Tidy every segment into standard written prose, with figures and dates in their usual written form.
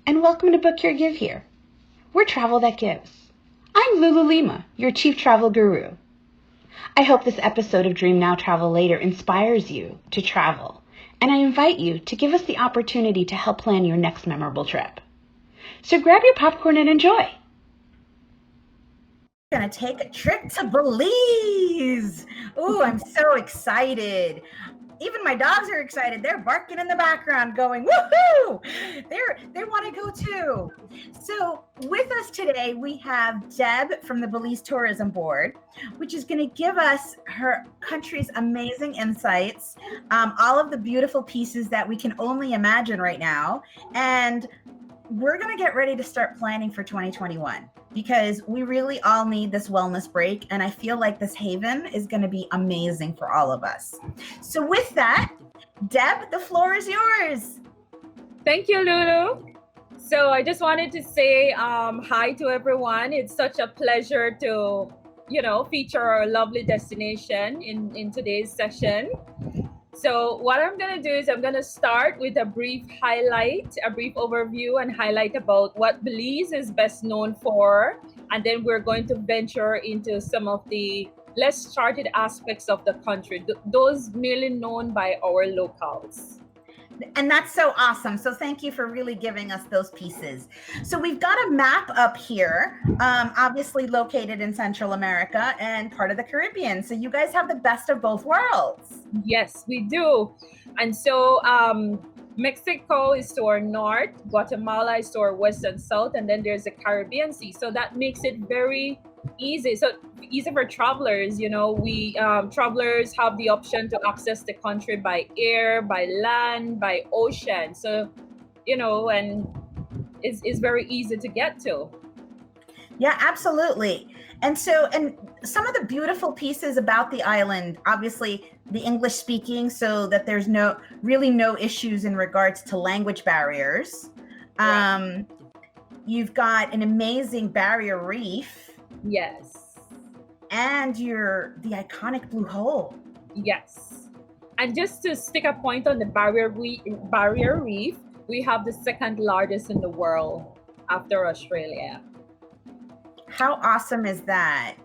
and welcome to Book Your Give Here. We're Travel That Gives. I'm Lulu Lima, your chief travel guru. I hope this episode of Dream Now Travel Later inspires you to travel, and I invite you to give us the opportunity to help plan your next memorable trip. So grab your popcorn and enjoy. Gonna take a trip to Belize. Ooh, I'm so excited. Even my dogs are excited. They're barking in the background going, woohoo! They want to go too. So with us today, we have Deb from the Belize Tourism Board, which is going to give us her country's amazing insights, all of the beautiful pieces that we can only imagine right now. And we're going to get ready to start planning for 2021 because we really all need this wellness break. And I feel like this haven is going to be amazing for all of us. So with that, Deb, the floor is yours. Thank you, Lulu. So I just wanted to say hi to everyone. It's such a pleasure to, feature our lovely destination in today's session. So what I'm going to do is I'm going to start with a brief overview and highlight about what Belize is best known for. And then we're going to venture into some of the less charted aspects of the country, those merely known by our locals. And that's so awesome. So thank you for really giving us those pieces. So we've got a map up here, obviously located in Central America and part of the Caribbean. So you guys have the best of both worlds. Yes, we do. And so Mexico is to our north, Guatemala is to our west and south, and then there's the Caribbean Sea. So that makes it very easy. So easy for travelers. We travelers have the option to access the country by air, by land, by ocean. So, and it's very easy to get to. Yeah, absolutely. And so, and some of the beautiful pieces about the island, obviously the English speaking, so that there's no issues in regards to language barriers. Right. You've got an amazing barrier reef. Yes. And the iconic blue hole. Yes. And just to stick a point on the barrier reef, we have the second largest in the world after Australia. How awesome is that?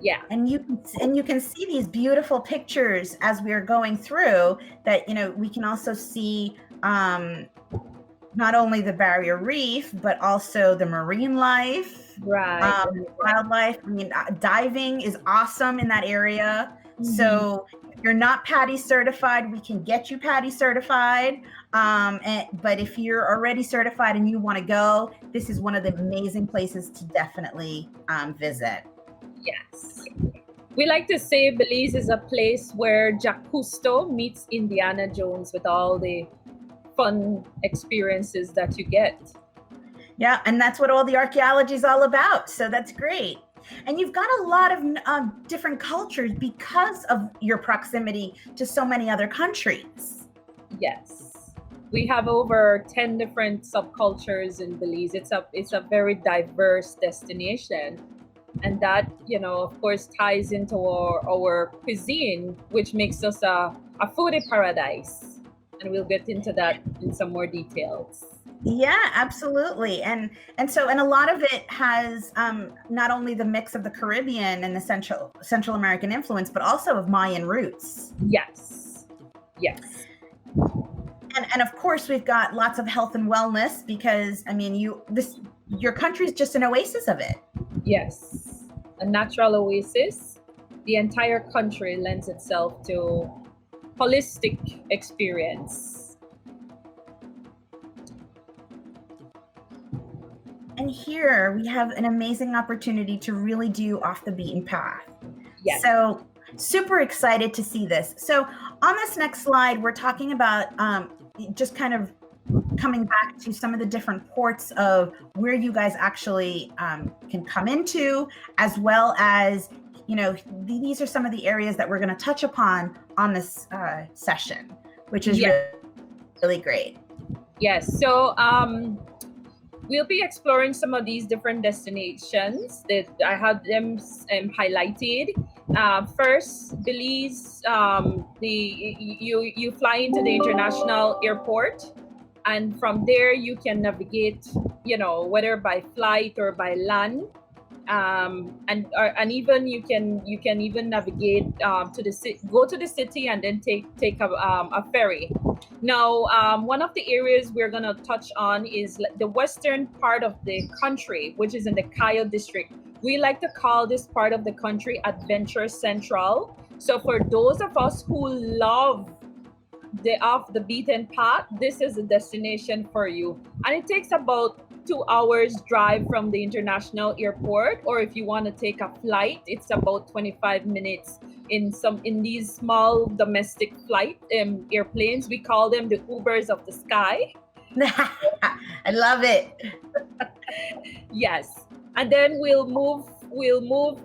Yeah. And you can see these beautiful pictures as we are going through that, we can also see not only the barrier reef, but also the marine life, right? Wildlife. I mean, diving is awesome in that area. Mm-hmm. So if you're not PADI certified, we can get you PADI certified. But if you're already certified and you want to go, this is one of the amazing places to definitely visit. Yes. We like to say Belize is a place where Jacques Cousteau meets Indiana Jones with all the fun experiences that you get. Yeah, and that's what all the archaeology is all about. So that's great. And you've got a lot of different cultures because of your proximity to so many other countries. Yes. We have over 10 different subcultures in Belize. It's a very diverse destination. And that, of course, ties into our cuisine, which makes us a foodie paradise. And we'll get into that in some more details. Yeah, absolutely. And so a lot of it has not only the mix of the Caribbean and the Central American influence, but also of Mayan roots. Yes. Yes. And of course, we've got lots of health and wellness because, your country's just an oasis of it. Yes. A natural oasis. The entire country lends itself to holistic experience. And here we have an amazing opportunity to really do off the beaten path. Yes. So super excited to see this. So on this next slide, we're talking about just kind of coming back to some of the different ports of where you guys actually can come into, as well as, these are some of the areas that we're going to touch upon on this session, which is really great. Yes. So we'll be exploring some of these different destinations that I have them highlighted. First, Belize, you fly into the international airport and from there you can navigate, whether by flight or by land. And even you can even navigate go to the city and then take a ferry. Now, one of the areas we're gonna touch on is the western part of the country, which is in the Cayo district. We like to call this part of the country Adventure Central. So for those of us who love the off the beaten path, this is a destination for you. And it takes about 2 hours drive from the international airport, or if you want to take a flight, it's about 25 minutes in these small domestic flight airplanes. We call them the Ubers of the sky. I love it. Yes. And then we'll move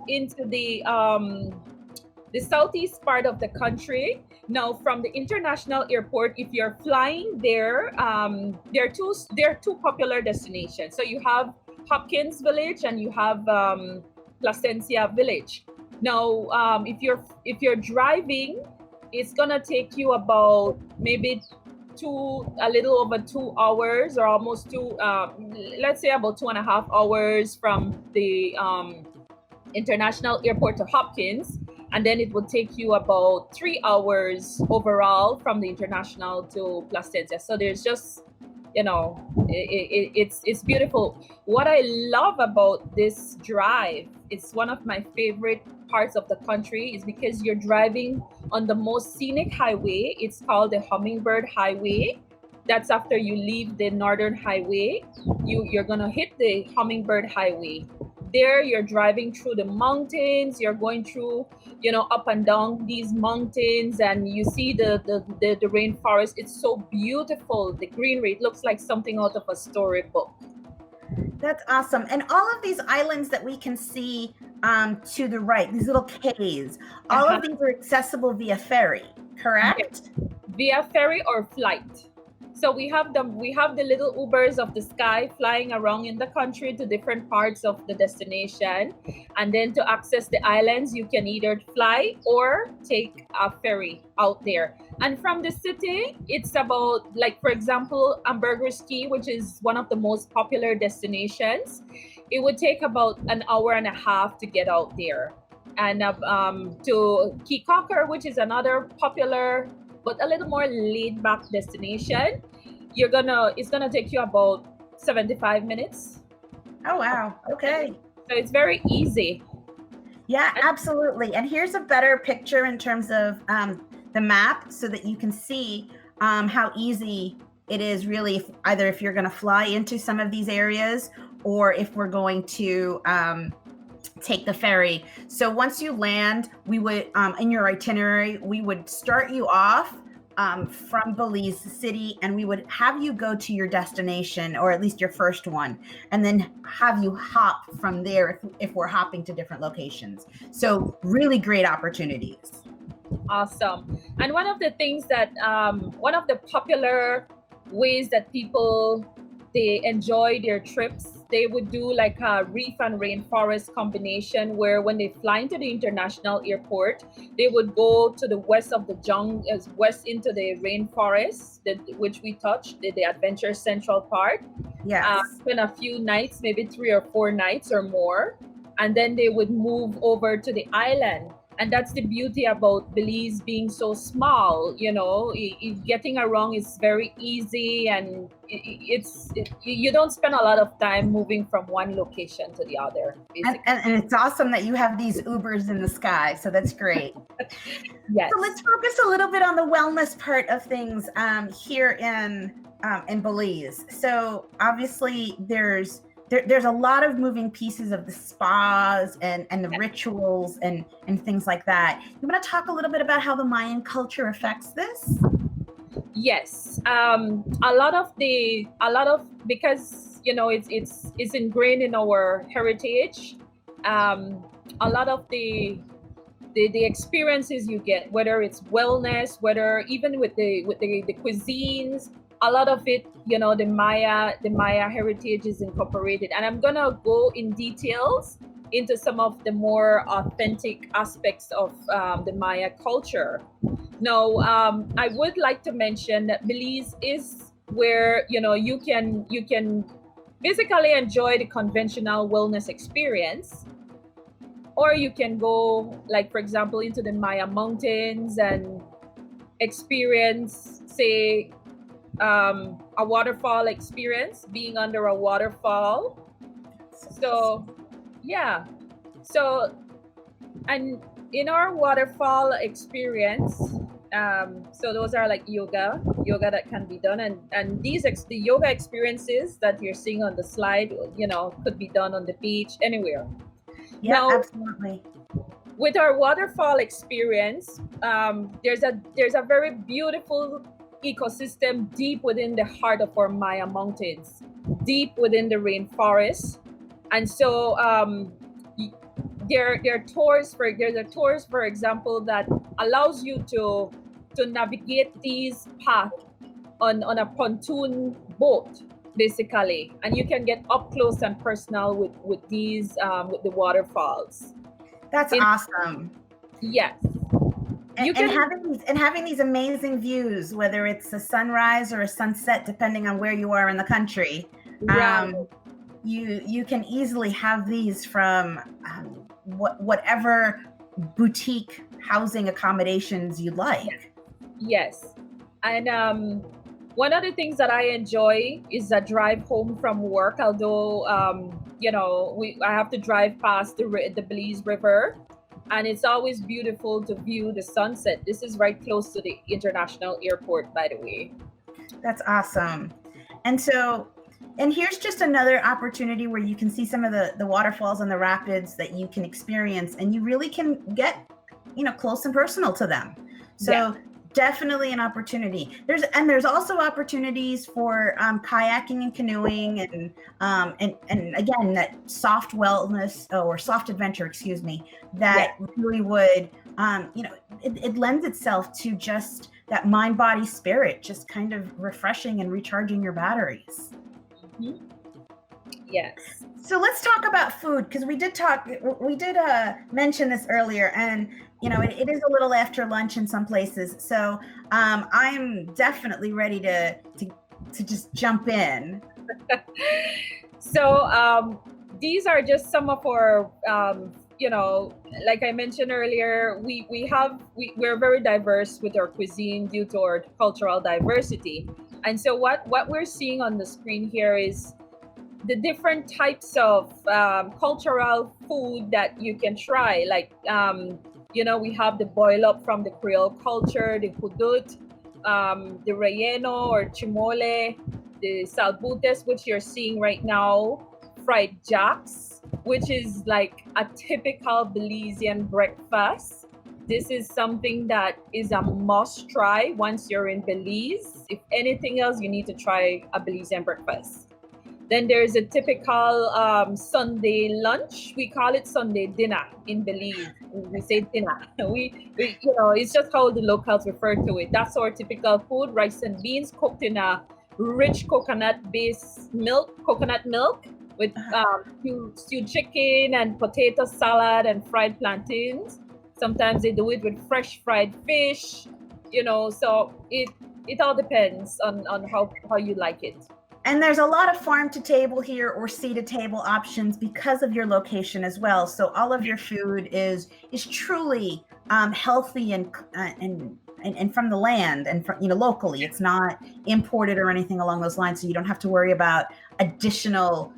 into the southeast part of the country. Now, from the international airport, if you're flying there, there are two popular destinations. So you have Hopkins Village and you have Placencia Village. Now, if you're driving, it's gonna take you about maybe a little over 2 hours, or almost let's say about 2.5 hours from the international airport to Hopkins. And then it will take you about 3 hours overall from the international to Placencia. So there's just, it's beautiful. What I love about this drive, it's one of my favorite parts of the country, is because you're driving on the most scenic highway. It's called the Hummingbird Highway. That's after you leave the Northern Highway. You're gonna hit the Hummingbird Highway. There you're driving through the mountains, you're going through, up and down these mountains, and you see the rainforest. It's so beautiful. The greenery, it looks like something out of a storybook. That's awesome. And all of these islands that we can see to the right, these little cays, all of these are accessible via ferry, correct? Yes. Via ferry or flight. So we have the little Ubers of the sky flying around in the country to different parts of the destination. And then to access the islands, you can either fly or take a ferry out there. And from the city, it's about, like, for example, Ambergris Key, which is one of the most popular destinations. It would take about an hour and a half to get out there. And to Key Cocker, which is another popular but a little more laid back destination, it's gonna take you about 75 minutes. Oh wow. Okay. So it's very easy. Yeah, absolutely. And here's a better picture in terms of the map, so that you can see how easy it is, really, if you're going to fly into some of these areas, or if we're going to take the ferry. So once you land, we would, in your itinerary, we would start you off from Belize City, and we would have you go to your destination, or at least your first one, and then have you hop from there if we're hopping to different locations. So really great opportunities. Awesome. And one of the things that, one of the popular ways that people, they enjoy their trips, they would do like a reef and rainforest combination, where when they fly into the international airport, they would go to the west of the jungle, west into the rainforest, which we touched, the Adventure Central part. Yes. Spend a few nights, maybe 3 or 4 nights or more, and then they would move over to the island. And that's the beauty about Belize being so small. Getting around is very easy, and you don't spend a lot of time moving from one location to the other. And it's awesome that you have these Ubers in the sky. So that's great. Yes. So let's focus a little bit on the wellness part of things here in Belize. So obviously there's a lot of moving pieces of the spas and the rituals and things like that. You want to talk a little bit about how the Mayan culture affects this? Yes. A lot of because it's ingrained in our heritage. A lot of the experiences you get, whether it's wellness, whether even with the cuisines, a lot of it, the Maya heritage is incorporated. And I'm gonna go in details into some of the more authentic aspects of the Maya culture. Now, I would like to mention that Belize is where you can basically enjoy the conventional wellness experience, or you can go, like for example, into the Maya Mountains and experience, say, a waterfall experience, being under a waterfall. So yeah, so, and in our waterfall experience, so those are like yoga that can be done, and the yoga experiences that you're seeing on the slide, could be done on the beach, anywhere. Yeah, Now, absolutely. with our waterfall experience, there's a very beautiful ecosystem deep within the heart of our Maya Mountains, deep within the rainforest. And so there are tours for there's a tours, for example, that allows you to navigate these paths on a pontoon boat, basically, and you can get up close and personal with these with the waterfalls. That's awesome. Yes. And having these amazing views, whether it's a sunrise or a sunset, depending on where you are in the country, Right. You can easily have these from whatever boutique housing accommodations you'd like. Yes. And one of the things that I enjoy is a drive home from work, although I have to drive past the Belize River, and it's always beautiful to view the sunset. This is right close to the international airport, by the way. That's awesome. And here's just another opportunity where you can see some of the waterfalls and the rapids that you can experience, and you really can get, close and personal to them. So Yeah. Definitely an opportunity. There's also opportunities for kayaking and canoeing, and again, that soft wellness or soft adventure, excuse me, that really would, it lends itself to just that mind, body, spirit, just kind of refreshing and recharging your batteries. Mm-hmm. Yes. So let's talk about food, because we did mention this earlier, and it is a little after lunch in some places. So I'm definitely ready to just jump in. So these are just some of our like I mentioned earlier, we're very diverse with our cuisine due to our cultural diversity. And so what we're seeing on the screen here is the different types of cultural food that you can try. Like we have the boil up from the Creole culture, the hudut, the relleno or chimole, the salbutes, which you're seeing right now, fried jacks, which is like a typical Belizean breakfast. This is something that is a must try once you're in Belize. If anything else, you need to try a Belizean breakfast. Then there's a typical Sunday lunch. We call it Sunday dinner in Belize. We say dinner. We it's just how the locals refer to it. That's our typical food: rice and beans cooked in a rich coconut-based coconut milk with stewed chicken and potato salad and fried plantains. Sometimes they do it with fresh fried fish. So it all depends on how you like it. And there's a lot of farm to table here or sea to table options because of your location as well. So all of your food is truly healthy and from the land and from, locally. It's not imported or anything along those lines. So you don't have to worry about additional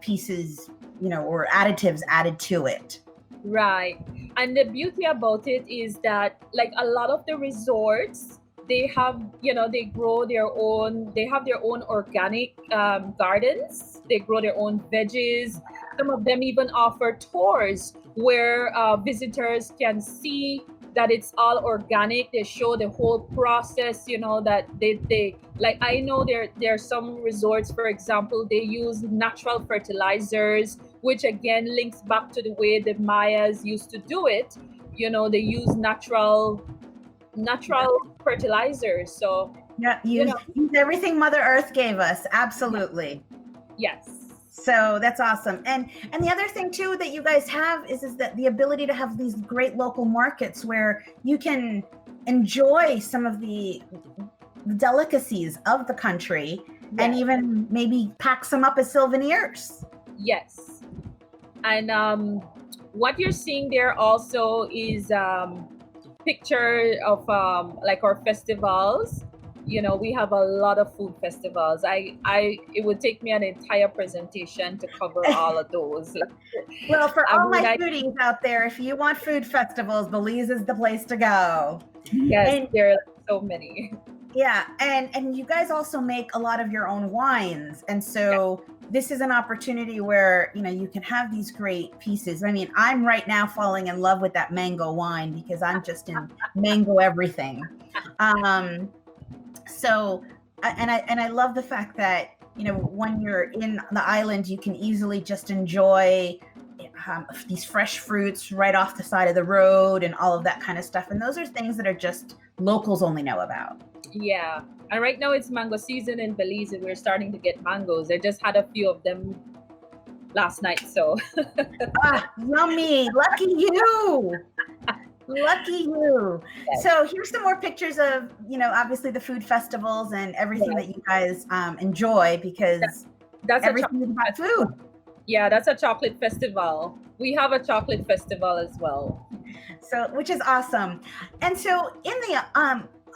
pieces, or additives added to it. Right. And the beauty about it is that, like, a lot of the resorts, they have, they grow they have their own organic gardens. They grow their own veggies. Some of them even offer tours where visitors can see that it's all organic. They show the whole process, that they like. I know there are some resorts, for example, they use natural fertilizers, which again links back to the way the Mayas used to do it. They use natural fertilizers. So use everything Mother Earth gave us. Absolutely. Yes. So that's awesome. And the other thing too that you guys have is that the ability to have these great local markets where you can enjoy some of the the delicacies of the country, and Yes. even maybe pack some up as souvenirs. Yes. And what you're seeing there also is picture of like our festivals. You know, we have a lot of food festivals. It would take me an entire presentation to cover all of those. Well, for I all mean, my foodies out there, if you want food festivals, Belize is the place to go. yes, And there are so many. yeah, and you guys also make a lot of your own wines, and so this is an opportunity where you can have these great pieces. I mean, I'm right now falling in love with that mango wine because I'm just in mango everything. So and I love the fact that when you're in the island, you can easily just enjoy these fresh fruits right off the side of the road and all of that kind of stuff. And those are things that are just locals only know about. Yeah. And right now it's mango season in Belize and we're starting to get mangoes. I just had a few of them last night. So Yummy. Lucky you. Lucky you. Yes. So here's some more pictures of, obviously the food festivals and everything that you guys enjoy, because that's everything is about food. Yeah, that's a chocolate festival. We have a chocolate festival as well. So, which is awesome. And so in the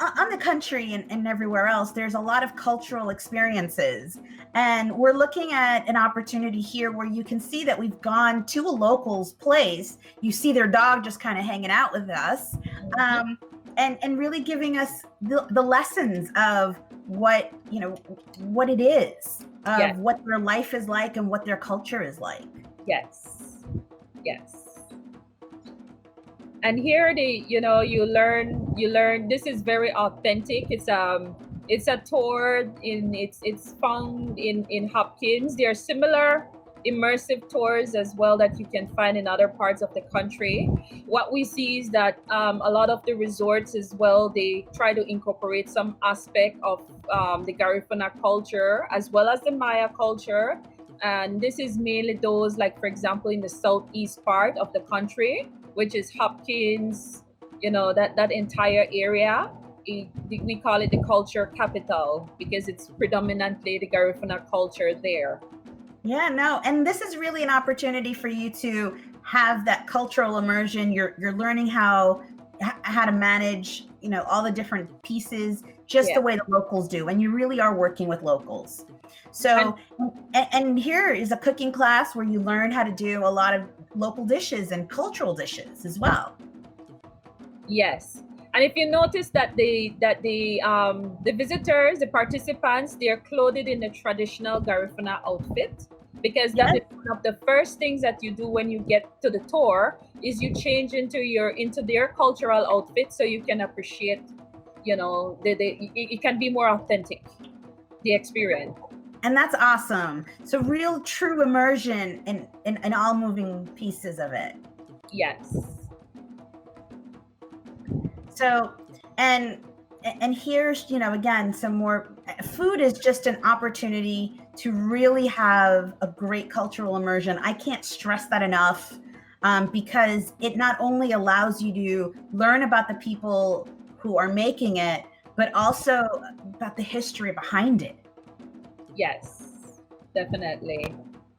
on the country and everywhere else, there's a lot of cultural experiences. And we're looking at an opportunity here where you can see that we've gone to a local's place. You see their dog just kind of hanging out with us, and really giving us the lessons of what it is, of what their life is like and what their culture is like. Yes. And here you learn this is very authentic. It's a tour it's found in Hopkins. There are similar immersive tours as well that you can find in other parts of the country. What we see is that a lot of the resorts as well, they try to incorporate some aspect of the Garifuna culture as well as the Maya culture. And this is mainly those, like, for example, in the southeast part of the country, which is Hopkins, that entire area. We call it the culture capital because it's predominantly the Garifuna culture there. Yeah, no, and this is really an opportunity for you to have that cultural immersion. You're learning how to manage, all the different pieces, just the way the locals do, and you really are working with locals. So, and here is a cooking class where you learn how to do a lot of local dishes and cultural dishes as well. Yes. And if you notice that the visitors, the participants, they're clothed in a traditional Garifuna outfit, because that is one of the first things that you do when you get to the tour is you change into their cultural outfit so you can appreciate, it can be more authentic, the experience. And that's awesome. So real true immersion in all moving pieces of it. Yes. So, and here's, again, some more. Food is just an opportunity to really have a great cultural immersion. I can't stress that enough, because it not only allows you to learn about the people who are making it, but also about the history behind it. Yes, definitely.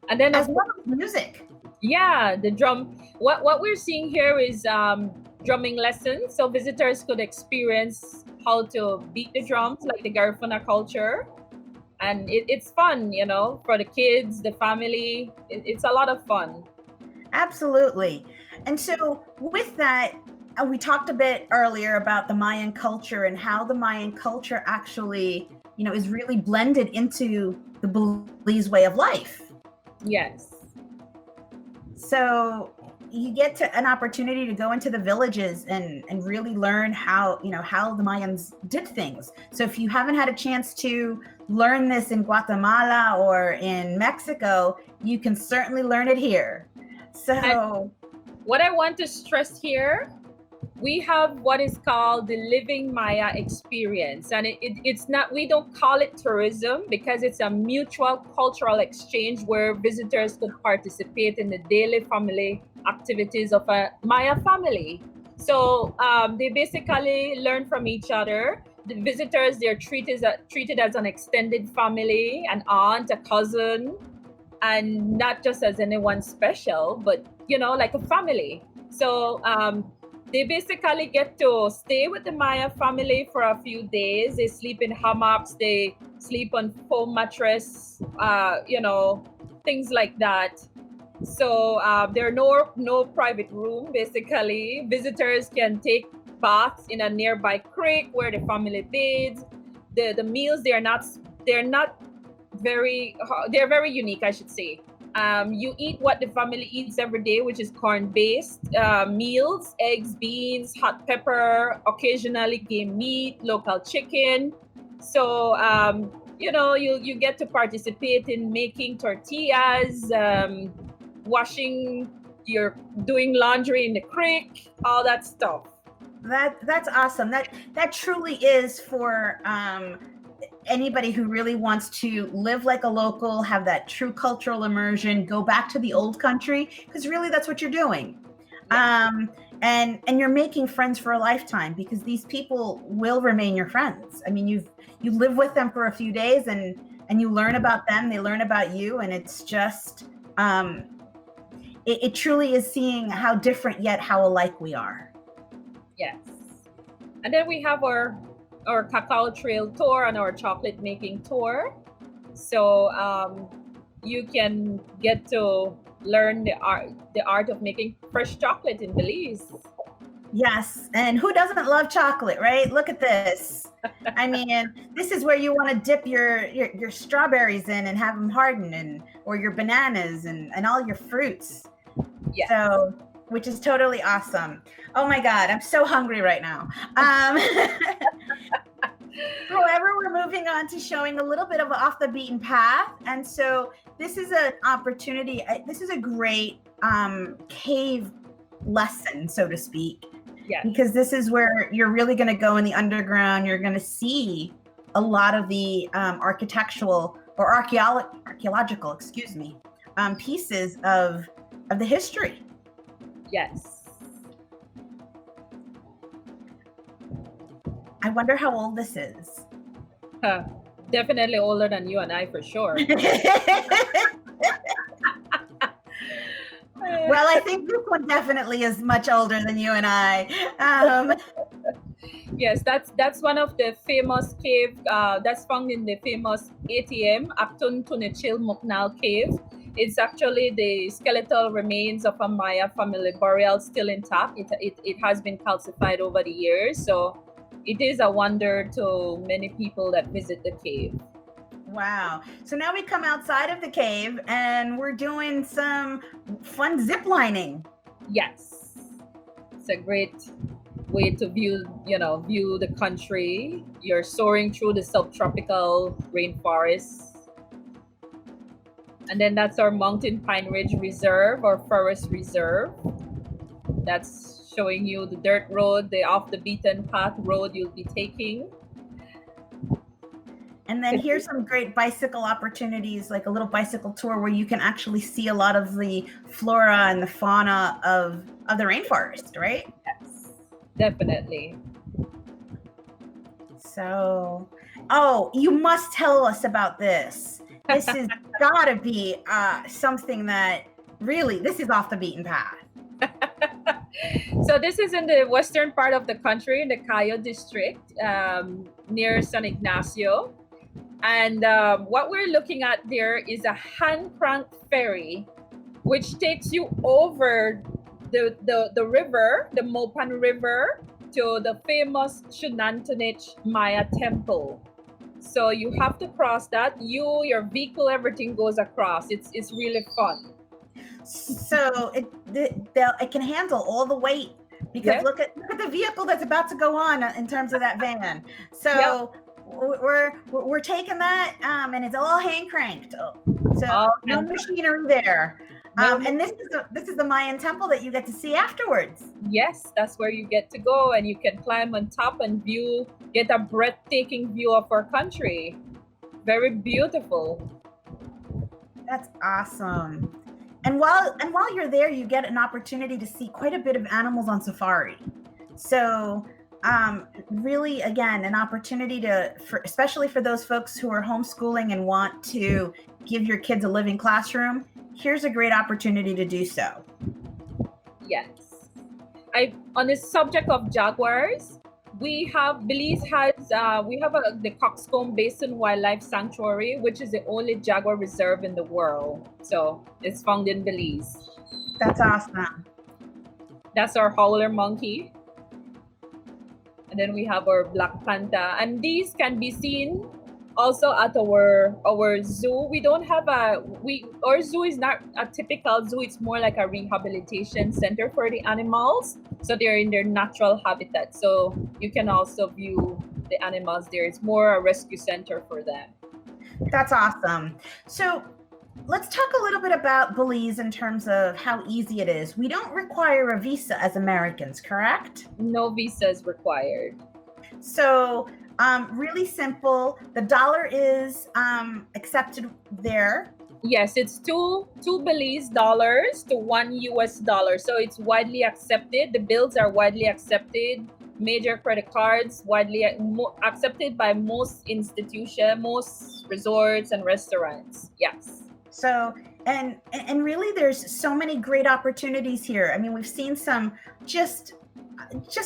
And then as well as music. Yeah, the drum. What we're seeing here is drumming lessons, so visitors could experience how to beat the drums like the Garifuna culture, and it's fun, for the kids, the family. It's a lot of fun. Absolutely. And so with that, we talked a bit earlier about the Mayan culture and how the Mayan culture actually, is really blended into the Belize way of life. Yes. So you get to an opportunity to go into the villages and really learn how the Mayans did things. So if you haven't had a chance to learn this in Guatemala or in Mexico, you can certainly learn it here. So and what I want to stress here, we have what is called the Living Maya experience. And it's not, we don't call it tourism because it's a mutual cultural exchange where visitors could participate in the daily family activities of a Maya family. So they basically learn from each other. the visitors, they're treated as an extended family, an aunt, a cousin, and not just as anyone special, but like a family. So they basically get to stay with the Maya family for a few days. They sleep in hammocks, they sleep on foam mattress, things like that. So there are no private room. Basically, visitors can take baths in a nearby creek where the family bathes. The meals, they're not very they're very unique, I should say. You eat what the family eats every day, which is corn-based meals, eggs, beans, hot pepper, occasionally game meat, local chicken. So you get to participate in making tortillas, washing, you're doing laundry in the creek, all that stuff. That's awesome. That truly is for anybody who really wants to live like a local, have that true cultural immersion, go back to the old country, because really that's what you're doing. Yeah. And you're making friends for a lifetime, because these people will remain your friends. I mean, you live with them for a few days, and you learn about them, they learn about you, and it's just it truly is seeing how different yet how alike we are. Yes. And then we have our cacao trail tour and our chocolate making tour. So you can get to learn the art of making fresh chocolate in Belize. Yes, and who doesn't love chocolate, right? Look at this. I mean, this is where you want to dip your strawberries in and have them harden, or your bananas and all your fruits. Yes. So, which is totally awesome. Oh my God, I'm so hungry right now. However, we're moving on to showing a little bit of off the beaten path. And so this is an opportunity. This is a great cave lesson, so to speak. Yes. Because this is where you're really going to go in the underground. You're going to see a lot of the architectural or archaeological, pieces of the history. Yes. I wonder how old this is. Definitely older than you and I, for sure. Well, I think this one definitely is much older than you and I. Yes, that's one of the famous cave that's found in the famous ATM, Acton Tunechil Muknal Cave. It's actually the skeletal remains of a Maya family burial still intact. It has been calcified over the years, so it is a wonder to many people that visit the cave. Wow. So now we come outside of the cave and we're doing some fun zip lining. Yes. It's a great way to view the country. You're soaring through the subtropical rainforests. And then that's our Mountain Pine Ridge Reserve or Forest Reserve. That's showing you the dirt road, the off the beaten path road you'll be taking. And then here's some great bicycle opportunities, like a little bicycle tour where you can actually see a lot of the flora and the fauna of the rainforest, right? Yes, definitely. So, you must tell us about this. This has got to be something that really, this is off the beaten path. So this is in the western part of the country, in the Cayo district, near San Ignacio. And what we're looking at there is a hand-cranked ferry, which takes you over the river, the Mopan River, to the famous Xunantunich Maya temple. So you have to cross that. Your vehicle, everything goes across. It's really fun. So it can handle all the weight, because look at the vehicle that's about to go on in terms of that van. So we're taking that, and it's all hand cranked. So no machinery there. And this is the Mayan temple that you get to see afterwards. Yes, that's where you get to go, and you can climb on top and get a breathtaking view of our country. Very beautiful. That's awesome. And while you're there, you get an opportunity to see quite a bit of animals on safari. So really, again, an opportunity especially for those folks who are homeschooling and want to give your kids a living classroom. Here's a great opportunity to do so. Yes. On the subject of jaguars, Belize has the Coxcomb Basin Wildlife Sanctuary, which is the only jaguar reserve in the world. So it's found in Belize. That's awesome. That's our howler monkey. And then we have our black panther, and these can be seen also at our zoo. We don't have our zoo is not a typical zoo. It's more like a rehabilitation center for the animals, so they're in their natural habitat, so you can also view the animals there. It's more a rescue center for them. That's awesome. So let's talk a little bit about Belize in terms of how easy it is. We don't require a visa as Americans, correct? No visa is required. So really simple. The dollar is accepted there. Yes, it's two Belize dollars to $1. So it's widely accepted. The bills are widely accepted. Major credit cards widely accepted by most institutions, most resorts and restaurants. Yes. So and really, there's so many great opportunities here. I mean, we've seen some just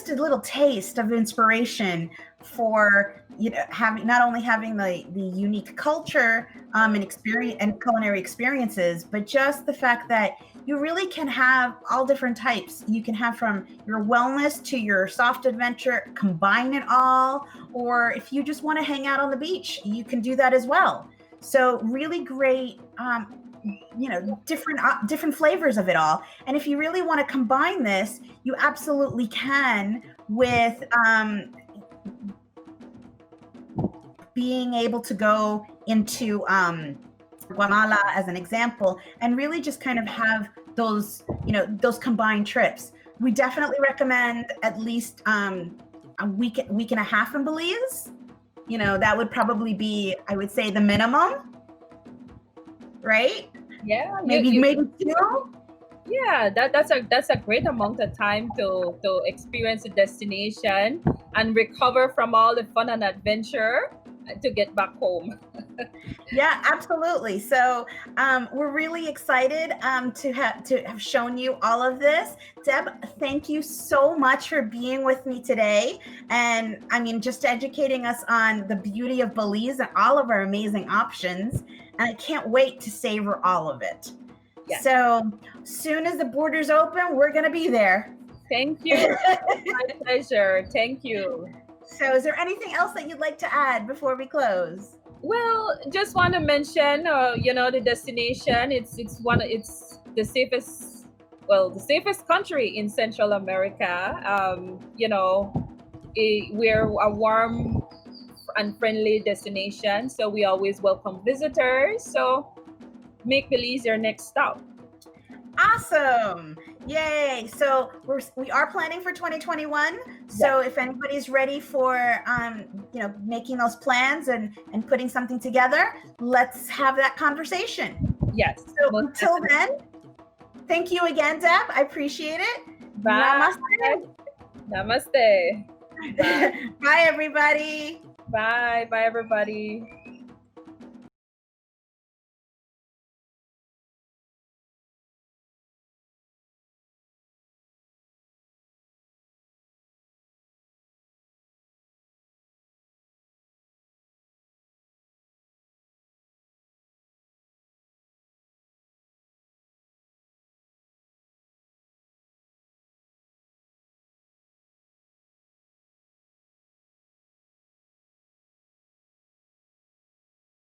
a little taste of inspiration for not only having the unique culture and experience and culinary experiences, but just the fact that you really can have all different types. You can have from your wellness to your soft adventure, combine it all, or if you just want to hang out on the beach, you can do that as well. So really great, different flavors of it all. And if you really want to combine this, you absolutely can with being able to go into Guatemala as an example, and really just kind of have those combined trips. We definitely recommend at least a week and a half in Belize. That would probably be, I would say, the minimum, right? Yeah, maybe two. Yeah, that's a great amount of time to experience the destination and recover from all the fun and adventure to get back home. Yeah, absolutely. So we're really excited to have shown you all of this. Deb, thank you so much for being with me today. And I mean, just educating us on the beauty of Belize and all of our amazing options. And I can't wait to savor all of it. Yes. So soon as the borders open, we're going to be there. Thank you. My pleasure. Thank you. So is there anything else that you'd like to add before we close? Well, just want to mention, the destination. It's the safest country in Central America. We're a warm and friendly destination, so we always welcome visitors. So make Belize your next stop. Awesome. Yay. So we are planning for 2021. So if anybody's ready for making those plans and putting something together, let's have that conversation. Yes. So until then, thank you again, Deb. I appreciate it. Bye. Namaste. Bye, everybody. Bye. Bye, everybody.